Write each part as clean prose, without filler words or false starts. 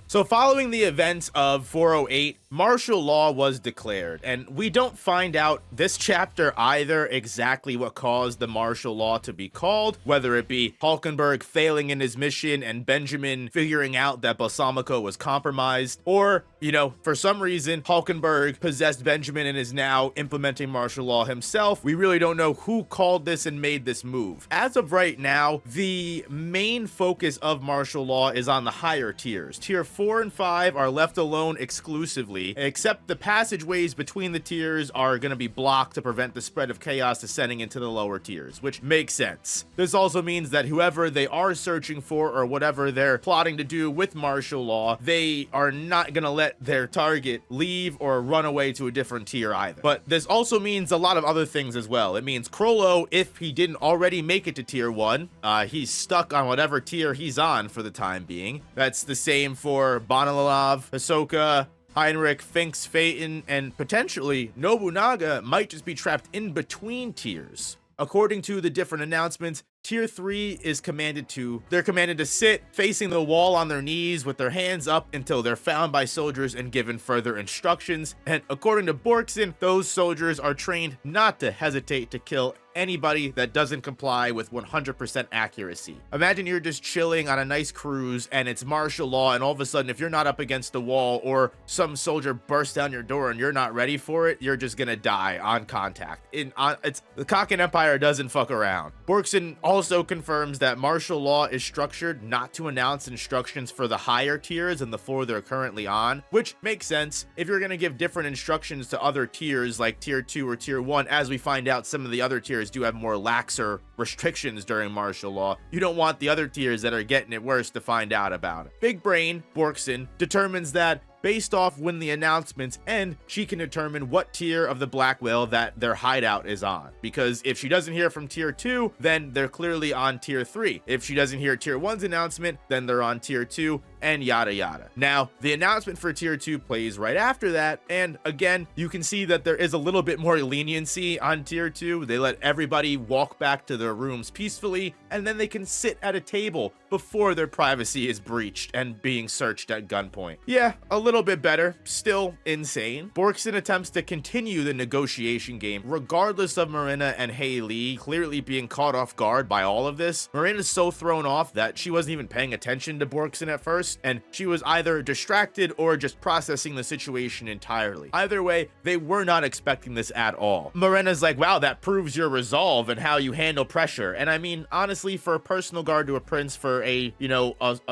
So following the events of 408, martial law was declared, and we don't find out this chapter either exactly what caused the martial law to be called, whether it be Hulkenberg failing in his mission and Benjamin figuring out that Balsamico was compromised, or, for some reason, Hulkenberg possessed Benjamin and is now implementing martial law himself. We really don't know who called this and made this move. As of right now, the main focus of martial law is on the higher tiers. Tier 4 and 5 are left alone exclusively, except the passageways between the tiers are going to be blocked to prevent the spread of chaos descending into the lower tiers, which makes sense. This also means that whoever they are searching for or whatever they're plotting to do with martial law, they are not going to let their target leave or run away to a different tier either. But this also means a lot of other things as well. It means Krollo, if he didn't already make it to tier 1, he's stuck on whatever tier he's on for the time being. That's the same for Bonilov, Hisoka, Heinrich, Finks, Phaeton, and potentially Nobunaga might just be trapped in between tiers. According to the different announcements, Tier 3 is commanded to sit facing the wall on their knees with their hands up until they're found by soldiers and given further instructions. And according to Borksen, those soldiers are trained not to hesitate to kill anybody that doesn't comply with 100% accuracy. Imagine you're just chilling on a nice cruise and it's martial law, and all of a sudden, if you're not up against the wall or some soldier bursts down your door and you're not ready for it, you're just gonna die on contact. It's the Kaken Empire doesn't fuck around. Borksen also confirms that martial law is structured not to announce instructions for the higher tiers and the floor they're currently on, which makes sense. If you're gonna give different instructions to other tiers like tier 2 or tier 1, as we find out some of the other tiers do have more laxer restrictions during martial law, you don't want the other tiers that are getting it worse to find out about it. Big Brain, Borksen, determines that based off when the announcements end, she can determine what tier of the Black Whale that their hideout is on. Because if she doesn't hear from tier 2, then they're clearly on tier 3. If she doesn't hear tier 1's announcement, then they're on tier 2, and yada yada. Now, the announcement for tier 2 plays right after that, and again, you can see that there is a little bit more leniency on tier 2. They let everybody walk back to their rooms peacefully, and then they can sit at a table before their privacy is breached and being searched at gunpoint. Yeah, a little bit better, still insane. Borksen attempts to continue the negotiation game regardless of Morena and Haley clearly being caught off guard by all of this. Morena's so thrown off that she wasn't even paying attention to Borksen at first, and she was either distracted or just processing the situation entirely. Either way, they were not expecting this at all. Morena's like, wow, that proves your resolve and how you handle pressure. And I mean, honestly, for a personal guard to a prince, for a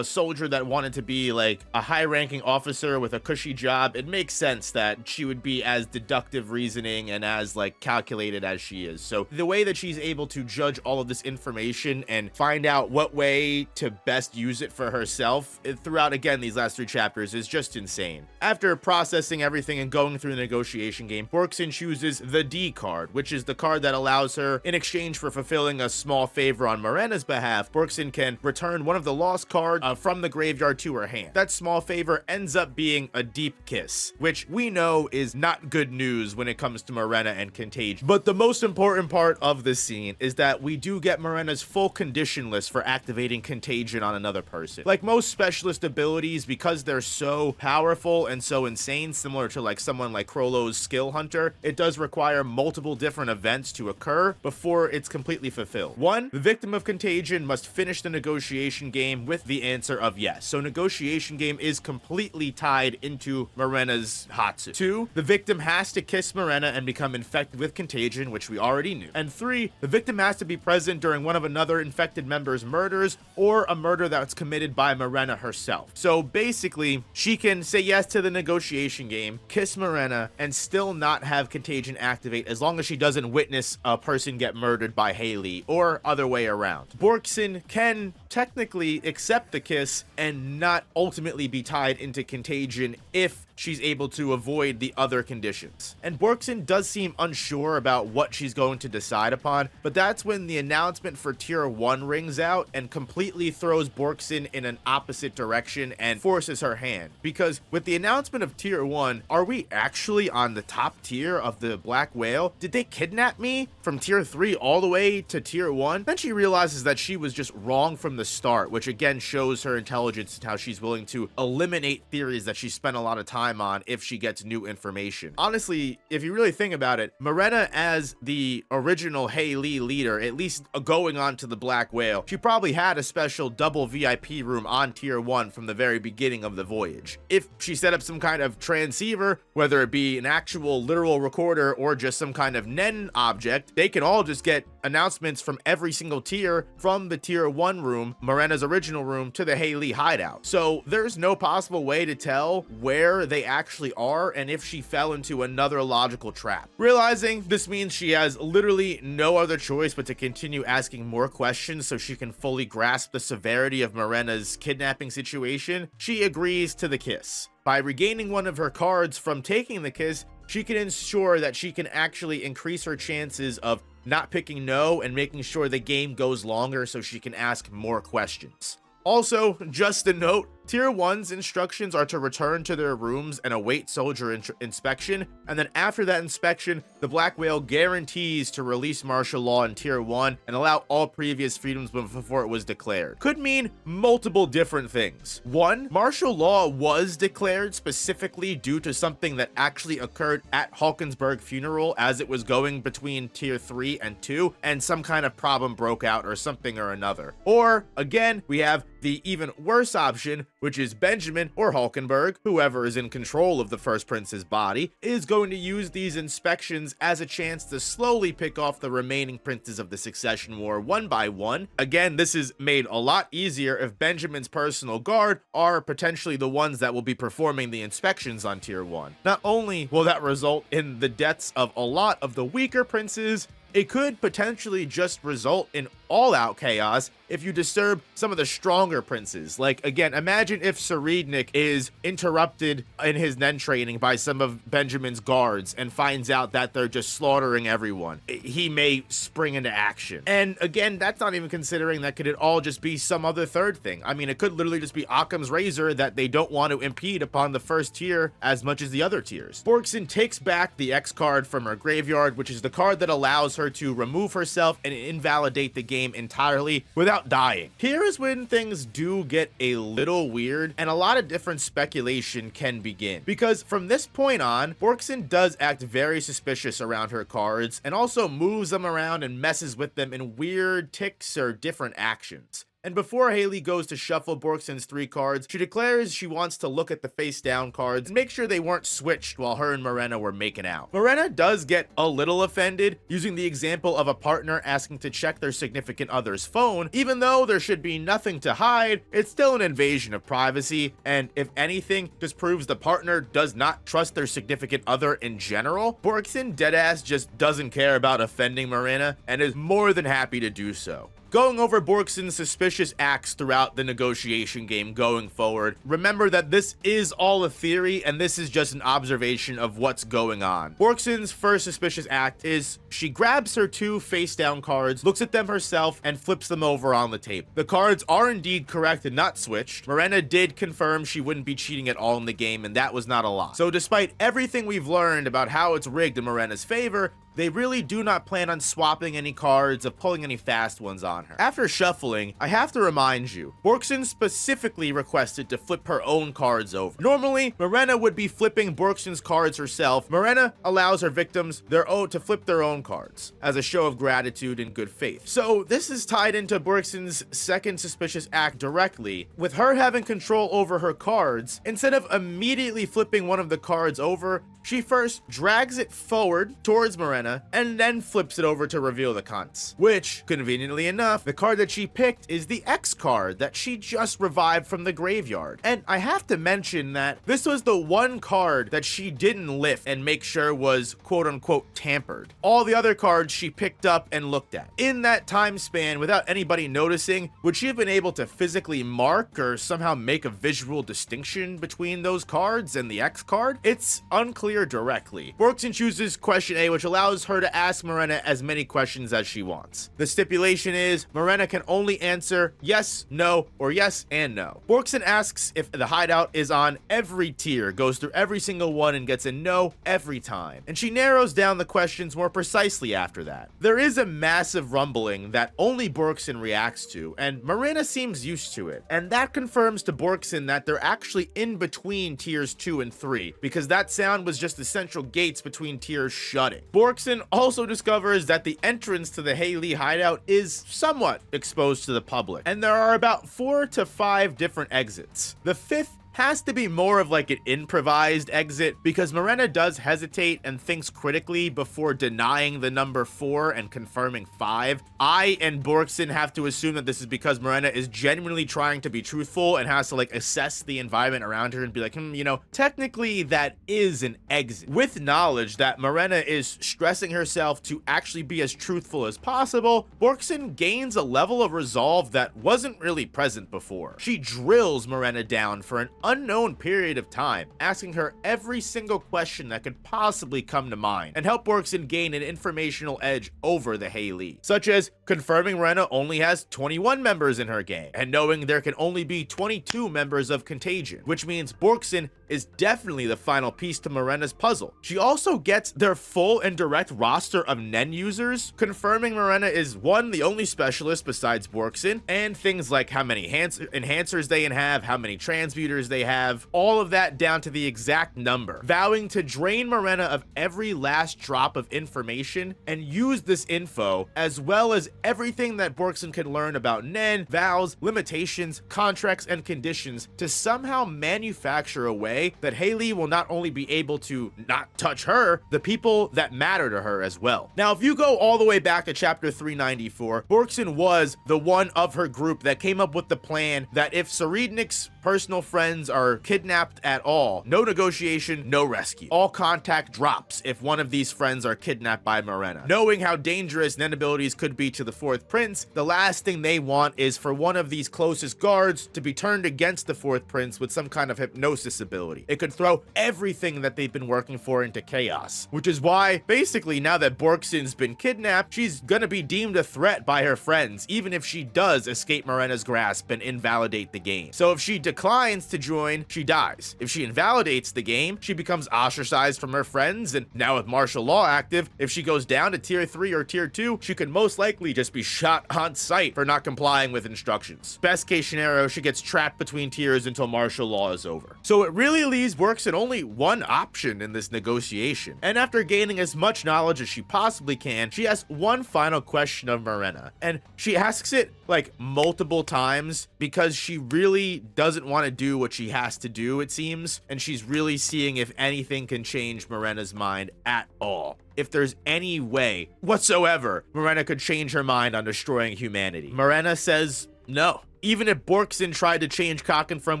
soldier that wanted to be like a high-ranking officer with a cushy job, it makes sense that she would be as deductive reasoning and as like calculated as she is. So the way that she's able to judge all of this information and find out what way to best use it for herself throughout, again, these last 3 chapters is just insane. After processing everything and going through the negotiation game, Borksen chooses the D card, which is the card that allows her, in exchange for fulfilling a small favor on Morena's behalf, Borksen can return one of the lost cards from the graveyard to her hand. That small favor ends up being a deep kiss, which we know is not good news when it comes to Morena and Contagion. But the most important part of this scene is that we do get Morena's full condition list for activating Contagion on another person. Like most specialist abilities, because they're so powerful and so insane, similar to like someone like Krollo's Skill Hunter, it does require multiple different events to occur before it's completely fulfilled. 1, the victim of Contagion must finish the negotiation game with the answer of yes. So negotiation game is completely tied into Morena's Hatsu. 2, the victim has to kiss Morena and become infected with Contagion, which we already knew. And 3, the victim has to be present during one of another infected member's murders or a murder that's committed by Morena herself. So basically, she can say yes to the negotiation game, kiss Morena, and still not have Contagion activate as long as she doesn't witness a person get murdered by Haley or other way around. Borksen can technically accept the kiss and not ultimately be tied into Contagion if she's able to avoid the other conditions. And Borksen does seem unsure about what she's going to decide upon, but that's when the announcement for tier 1 rings out and completely throws Borksen in an opposite direction and forces her hand. Because with the announcement of tier 1, are we actually on the top tier of the Black Whale? Did they kidnap me from tier 3 all the way to tier 1? Then she realizes that she was just wrong from the the start, which again shows her intelligence and how she's willing to eliminate theories that she spent a lot of time on if she gets new information. Honestly, if you really think about it, Morena as the original Haley leader, at least going on to the Black Whale, she probably had a special double VIP room on tier 1 from the very beginning of the voyage. If she set up some kind of transceiver, whether it be an actual literal recorder or just some kind of NEN object, they can all just get announcements from every single tier from the tier 1 room, Morena's original room, to the Haley hideout. So there's no possible way to tell where they actually are and if she fell into another logical trap. Realizing this means she has literally no other choice but to continue asking more questions so she can fully grasp the severity of Morena's kidnapping situation, she agrees to the kiss. By regaining one of her cards from taking the kiss, she can ensure that she can actually increase her chances of not picking no and making sure the game goes longer so she can ask more questions. Also, just a note, Tier 1's instructions are to return to their rooms and await soldier inspection, and then after that inspection, the Black Whale guarantees to release martial law in Tier 1 and allow all previous freedoms before it was declared. Could mean multiple different things. 1, martial law was declared specifically due to something that actually occurred at Hulkenberg funeral as it was going between Tier 3 and 2, and some kind of problem broke out or something or another. Or, again, we have the even worse option, which is Benjamin or Hulkenberg, whoever is in control of the First Prince's body, is going to use these inspections as a chance to slowly pick off the remaining princes of the Succession War one by one. Again, this is made a lot easier if Benjamin's personal guard are potentially the ones that will be performing the inspections on Tier 1. Not only will that result in the deaths of a lot of the weaker princes, it could potentially just result in all-out chaos if you disturb some of the stronger princes. Like, again, imagine if Tserriednich is interrupted in his Nen training by some of Benjamin's guards and finds out that they're just slaughtering everyone. He may spring into action. And again, that's not even considering that could it all just be some other third thing. I mean, it could literally just be Occam's razor that they don't want to impede upon the first tier as much as the other tiers. Borksen takes back the X card from her graveyard, which is the card that allows her to remove herself and invalidate the game entirely without dying. Here is when things do get a little weird and a lot of different speculation can begin, because from this point on, Borksen does act very suspicious around her cards and also moves them around and messes with them in weird ticks or different actions. And before Haley goes to shuffle Borksen's 3 cards, she declares she wants to look at the face down cards and make sure they weren't switched while her and Morena were making out. Morena does get a little offended, using the example of a partner asking to check their significant other's phone. Even though there should be nothing to hide, it's still an invasion of privacy, and if anything, just proves the partner does not trust their significant other in general. Borksen deadass just doesn't care about offending Morena and is more than happy to do so. Going over Borksen's suspicious acts throughout the negotiation game going forward, remember that this is all a theory and this is just an observation of what's going on. Borksen's first suspicious act is she grabs her 2 face down cards, looks at them herself, and flips them over on the table. The cards are indeed correct and not switched. Morena did confirm she wouldn't be cheating at all in the game, and that was not a lie. So despite everything we've learned about how it's rigged in Morena's favor, they really do not plan on swapping any cards or pulling any fast ones on her. After shuffling, I have to remind you, Borksen specifically requested to flip her own cards over. Normally, Morena would be flipping Borksen's cards herself. Morena allows her victims to flip their own cards as a show of gratitude and good faith. So this is tied into Borksen's second suspicious act directly. With her having control over her cards, instead of immediately flipping one of the cards over, she first drags it forward towards Morena and then flips it over to reveal the contents. Which, conveniently enough, the card that she picked is the X card that she just revived from the graveyard. And I have to mention that this was the one card that she didn't lift and make sure was quote-unquote tampered. All the other cards she picked up and looked at. In that time span, without anybody noticing, would she have been able to physically mark or somehow make a visual distinction between those cards and the X card? It's unclear directly. Borksen chooses question A, which allows allows her to ask Morena as many questions as she wants. The stipulation is Morena can only answer yes, no, or yes and no. Borksen asks if the hideout is on every tier, goes through every single one and gets a no every time, and she narrows down the questions more precisely after that. There is a massive rumbling that only Borksen reacts to, and Morena seems used to it, and that confirms to Borksen that they're actually in between tiers 2 and 3, because that sound was just the central gates between tiers shutting. Borksen also discovers that the entrance to the Haley hideout is somewhat exposed to the public, and there are about 4 to 5 different exits. The fifth has to be more of like an improvised exit, because Morena does hesitate and thinks critically before denying the number 4 and confirming 5. I and Borksen have to assume that this is because Morena is genuinely trying to be truthful and has to like assess the environment around her and be like, you know, technically that is an exit. With knowledge that Morena is stressing herself to actually be as truthful as possible, Borksen gains a level of resolve that wasn't really present before. She drills Morena down for an unknown period of time, asking her every single question that could possibly come to mind, and help Borksen gain an informational edge over the Haley, such as confirming Morena only has 21 members in her gang, and knowing there can only be 22 members of Contagion, which means Borksen is definitely the final piece to Morena's puzzle. She also gets their full and direct roster of Nen users, confirming Morena is one, the only specialist besides Borksen, and things like how many enhancers they have, how many transmuters they have, all of that down to the exact number, vowing to drain Morena of every last drop of information and use this info, as well as everything that Borksen can learn about Nen, vows, limitations, contracts, and conditions, to somehow manufacture a way that Haley will not only be able to not touch her, the people that matter to her as well. Now, if you go all the way back to chapter 394, Borksen was the one of her group that came up with the plan that if Tserriednich's personal friends are kidnapped at all, no negotiation, no rescue. All contact drops if one of these friends are kidnapped by Morena. Knowing how dangerous Nen abilities could be to the fourth prince, the last thing they want is for one of these closest guards to be turned against the fourth prince with some kind of hypnosis ability. It could throw everything that they've been working for into chaos, which is why basically now that Borksen's been kidnapped, she's gonna be deemed a threat by her friends, even if she does escape Morena's grasp and invalidate the game. So if she declines to join, she dies. If she invalidates the game, she becomes ostracized from her friends, and now with martial law active, if she goes down to tier 3 or tier 2, she could most likely just be shot on sight for not complying with instructions. Best case scenario, she gets trapped between tiers until martial law is over. So it really leaves Borksen only one option in this negotiation, and after gaining as much knowledge as she possibly can, she asks one final question of Morena, and she asks it like multiple times because she really doesn't want to do what she has to do, it seems, and she's really seeing if anything can change Morena's mind at all. If there's any way whatsoever Morena could change her mind on destroying humanity. Morena says no. Even if Borksen tried to change Kakin from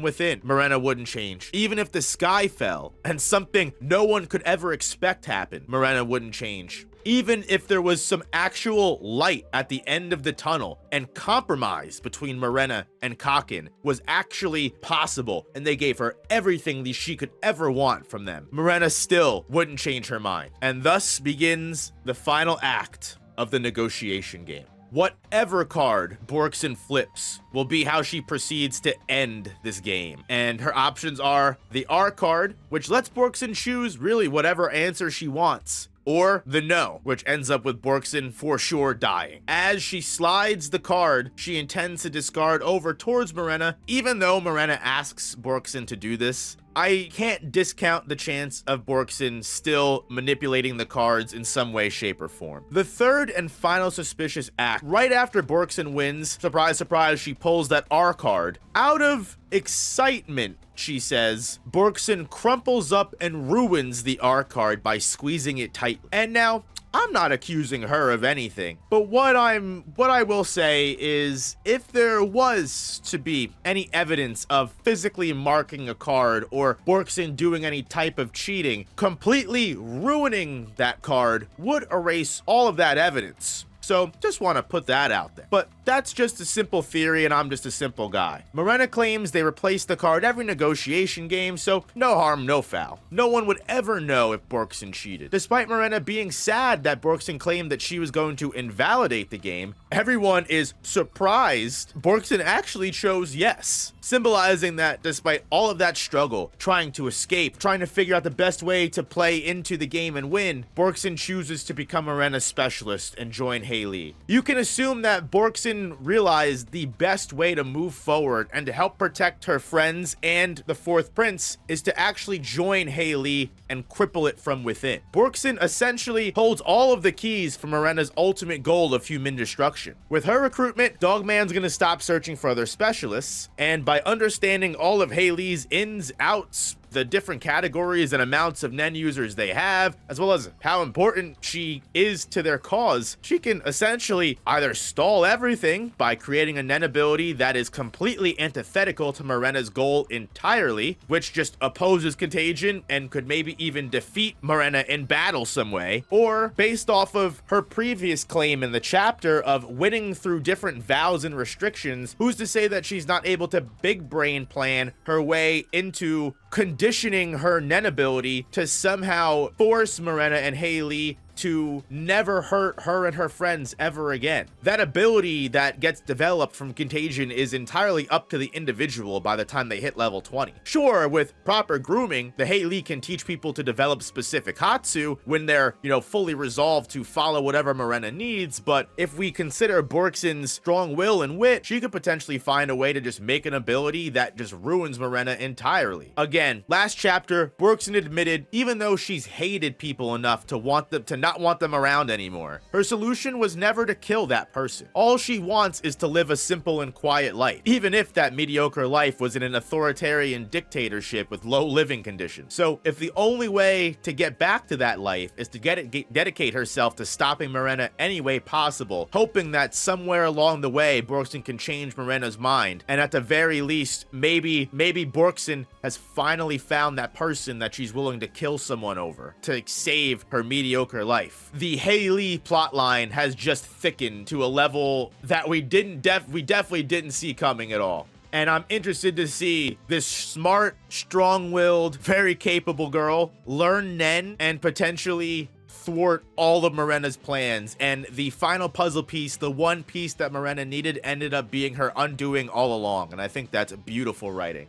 within, Morena wouldn't change. Even if the sky fell and something no one could ever expect happened, Morena wouldn't change. Even if there was some actual light at the end of the tunnel and compromise between Morena and Kakin was actually possible and they gave her everything that she could ever want from them, Morena still wouldn't change her mind. And thus begins the final act of the negotiation game. Whatever card Borksen flips will be how she proceeds to end this game. And her options are the R card, which lets Borksen choose really whatever answer she wants, or the no, which ends up with Borksen for sure dying. As she slides the card she intends to discard over towards Morena, even though Morena asks Borksen to do this, I can't discount the chance of Borksen still manipulating the cards in some way, shape, or form. The third and final suspicious act, right after Borksen wins, surprise, surprise, she pulls that R card. Out of excitement, she says, Borksen crumples up and ruins the R card by squeezing it tightly. And now, I'm not accusing her of anything, but what I will say is if there was to be any evidence of physically marking a card or Borksen doing any type of cheating, completely ruining that card would erase all of that evidence. So just want to put that out there. But that's just a simple theory, and I'm just a simple guy. Morena claims they replace the card every negotiation game, so no harm, no foul. No one would ever know if Borksen cheated. Despite Morena being sad that Borksen claimed that she was going to invalidate the game, everyone is surprised Borksen actually chose yes, symbolizing that despite all of that struggle, trying to escape, trying to figure out the best way to play into the game and win, Borksen chooses to become Morena's specialist and join Haley. You can assume that Borksen realized the best way to move forward and to help protect her friends and the fourth prince is to actually join Haley and cripple it from within. Borksen essentially holds all of the keys for Morena's ultimate goal of human destruction. With her recruitment, Dogman's gonna stop searching for other specialists, and by understanding all of Haley's ins, outs, the different categories and amounts of Nen users they have, as well as how important she is to their cause, she can essentially either stall everything by creating a Nen ability that is completely antithetical to Morena's goal entirely, which just opposes contagion and could maybe even defeat Morena in battle some way, or based off of her previous claim in the chapter of winning through different vows and restrictions, who's to say that she's not able to big brain plan her way into conditioning her Nen ability to somehow force Morena and Haley to never hurt her and her friends ever again. That ability that gets developed from contagion is entirely up to the individual by the time they hit level 20. Sure, with proper grooming, the Haley can teach people to develop specific Hatsu when they're, fully resolved to follow whatever Morena needs, but if we consider Borksen's strong will and wit, she could potentially find a way to just make an ability that just ruins Morena entirely. Again, last chapter, Borksen admitted even though she's hated people enough to not want them around anymore, her solution was never to kill that person. All she wants is to live a simple and quiet life, even if that mediocre life was in an authoritarian dictatorship with low living conditions. So if the only way to get back to that life is to dedicate herself to stopping Morena any way possible, hoping that somewhere along the way Borksen can change Morena's mind, and at the very least, maybe Borksen has finally found that person that she's willing to kill someone over to save her mediocre life. The Haley plotline has just thickened to a level that we definitely didn't see coming at all. And I'm interested to see this smart, strong-willed, very capable girl learn Nen and potentially thwart all of Morena's plans. And the final puzzle piece, the one piece that Morena needed, ended up being her undoing all along. And I think that's beautiful writing.